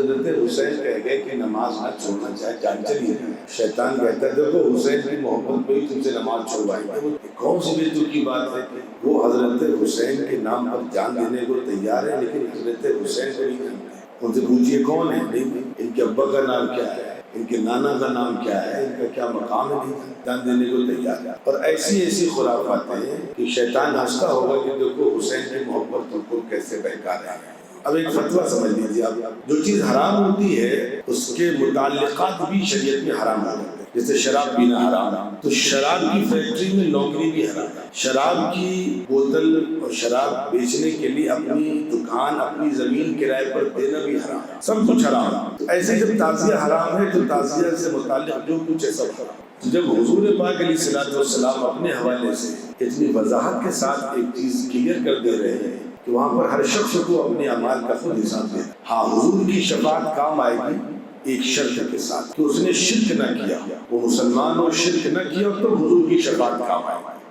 حضرت حسین کہہ گئے کہ نماز نہ چھوڑنا چاہے جان چلی جائے. شیطان کہتا ہے دیکھو حسین کی محبت پہ ہی تم سے نماز چھوڑوائی ہے. کون سی بے کی بات ہے کہ وہ حضرت حسین کے نام پر جان دینے کو تیار ہے لیکن حضرت حسین کو نہیں جانتے. ان سے پوچھئے کون ہے؟ نہیں ان کے ابا کا نام کیا ہے، ان کے نانا کا نام کیا ہے، ان کا کیا مقام ہے، نہیں جان دینے کو تیار ہے. اور ایسی خرافات ہیں کہ شیطان ہنستا ہوگا کہ دیکھو حسین کی محبت تم کو کیسے بہکا رہا ہے. اب ایک فتویٰ سمجھ لیجیے آپ، جو چیز حرام ہوتی ہے اس کے متعلقات بھی شریعت میں حرام ہو جاتے ہیں. جیسے شراب پینا حرام، تو شراب کی فیکٹری میں نوکری بھی حرام ہے. شراب کی بوتل اور شراب بیچنے کے لیے اپنی دکان اپنی زمین کرائے پر دینا بھی حرام ہے. سب کچھ حرام. ایسے جب تعزیہ حرام ہے تو تعزیہ سے متعلق جو کچھ ہے سب حرام. جب حضور پاک علیہ الصلوۃ والسلام اپنے حوالے سے اتنی وضاحت کے ساتھ ایک چیز کلیئر کر دے رہے ہیں کہ وہاں پر ہر شخص کو اپنے اعمال کا خود حساب دے. ہاں حضور کی شفاعت کام آئے گی ایک شرط کے ساتھ کہ اس نے شرک نہ کیا، وہ مسلمان اور شرک نہ کیا تو حضور کی شفاعت کام آئے گی.